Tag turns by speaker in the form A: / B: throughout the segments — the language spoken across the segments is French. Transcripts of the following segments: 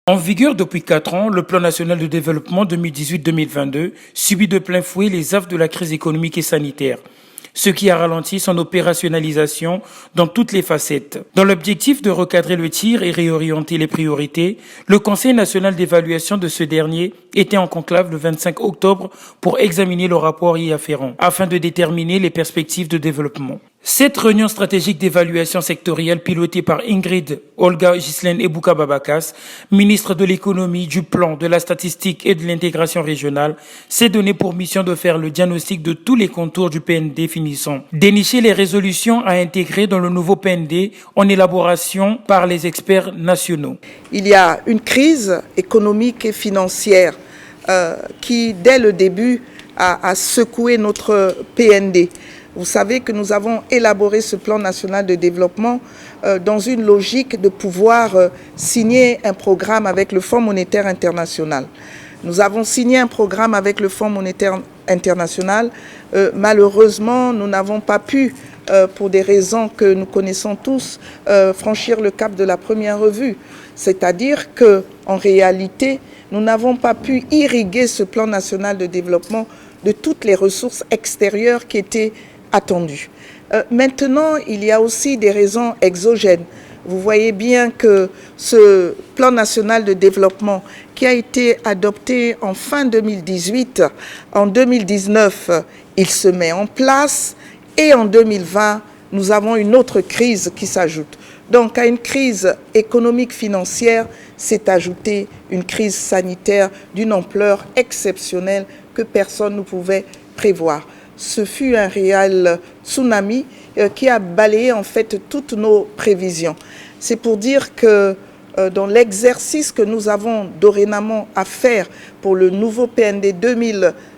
A: En vigueur depuis 4 ans, le Plan national de développement 2018-2022 subit de plein fouet les affres de la crise économique et sanitaire, ce qui a ralenti son opérationnalisation dans toutes les facettes. Dans l'objectif de recadrer le tir et réorienter les priorités, le Conseil national d'évaluation de ce dernier était en conclave le 25 octobre pour examiner le rapport y afférent, afin de déterminer les perspectives de développement. Cette réunion stratégique d'évaluation sectorielle pilotée par Ingrid Olga Ghislaine Ebouka Babakas, ministre de l'économie, du plan, de la statistique et de l'intégration régionale, s'est donné pour mission de faire le diagnostic de tous les contours du PND finissant, dénicher les résolutions à intégrer dans le nouveau PND en élaboration par les experts nationaux.
B: Il y a une crise économique et financière qui, dès le début, a secoué notre PND. Vous savez que nous avons élaboré ce plan national de développement dans une logique de pouvoir signer un programme avec le Fonds monétaire international. Nous avons signé un programme avec le Fonds monétaire international. Malheureusement, nous n'avons pas pu, pour des raisons que nous connaissons tous, franchir le cap de la première revue. C'est-à-dire qu'en réalité, nous n'avons pas pu irriguer ce plan national de développement de toutes les ressources extérieures qui étaient attendues. Maintenant, il y a aussi des raisons exogènes. Vous voyez bien que ce plan national de développement qui a été adopté en fin 2018, en 2019, il se met en place et en 2020, nous avons une autre crise qui s'ajoute. Donc à une crise économique financière s'est ajoutée une crise sanitaire d'une ampleur exceptionnelle que personne ne pouvait prévoir. Ce fut un réel tsunami qui a balayé en fait toutes nos prévisions. C'est pour dire que dans l'exercice que nous avons dorénavant à faire pour le nouveau PND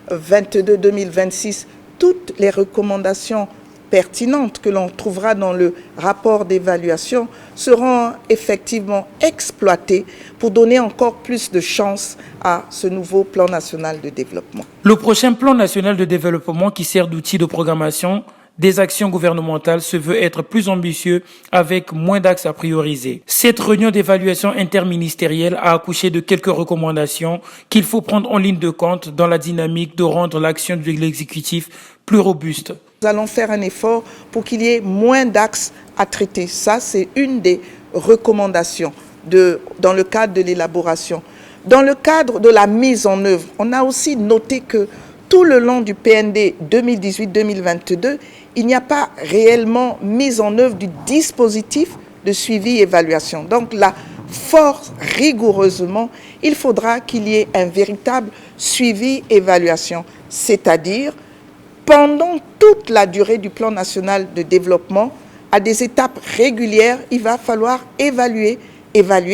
B: 2022-2026, toutes les recommandations pertinentes que l'on trouvera dans le rapport d'évaluation seront effectivement exploitées pour donner encore plus de chance à ce nouveau plan national de développement.
A: Le prochain plan national de développement qui sert d'outil de programmation des actions gouvernementales se veut être plus ambitieux avec moins d'axes à prioriser. Cette réunion d'évaluation interministérielle a accouché de quelques recommandations qu'il faut prendre en ligne de compte dans la dynamique de rendre l'action de l'exécutif plus robuste.
B: Nous allons faire un effort pour qu'il y ait moins d'axes à traiter. Ça, c'est une des recommandations dans le cadre de l'élaboration. Dans le cadre de la mise en œuvre, on a aussi noté que tout le long du PND 2018-2022, il n'y a pas réellement mise en œuvre du dispositif de suivi-évaluation. Donc là, fort rigoureusement, il faudra qu'il y ait un véritable suivi-évaluation, c'est-à-dire pendant toute la durée du plan national de développement, à des étapes régulières, il va falloir évaluer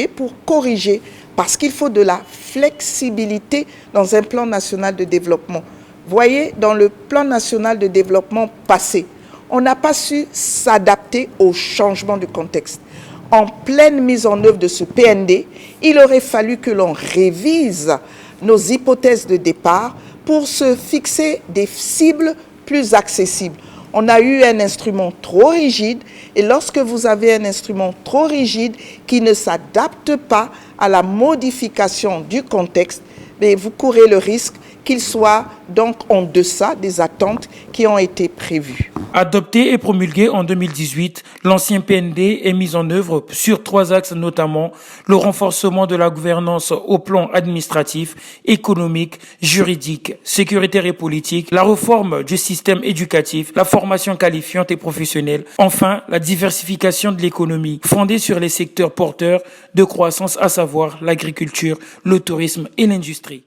B: pour corriger, parce qu'il faut de la flexibilité dans un plan national de développement. Voyez, dans le plan national de développement passé, on n'a pas su s'adapter au changement du contexte. En pleine mise en œuvre de ce PND, il aurait fallu que l'on révise nos hypothèses de départ pour se fixer des cibles plus accessibles. On a eu un instrument trop rigide et lorsque vous avez un instrument trop rigide qui ne s'adapte pas à la modification du contexte, vous courez le risque qu'il soit donc en deçà des attentes qui ont été prévues.
A: Adopté et promulgué en 2018, l'ancien PND est mis en œuvre sur 3 axes, notamment le renforcement de la gouvernance au plan administratif, économique, juridique, sécuritaire et politique, la réforme du système éducatif, la formation qualifiante et professionnelle, enfin la diversification de l'économie fondée sur les secteurs porteurs de croissance, à savoir l'agriculture, le tourisme et l'industrie.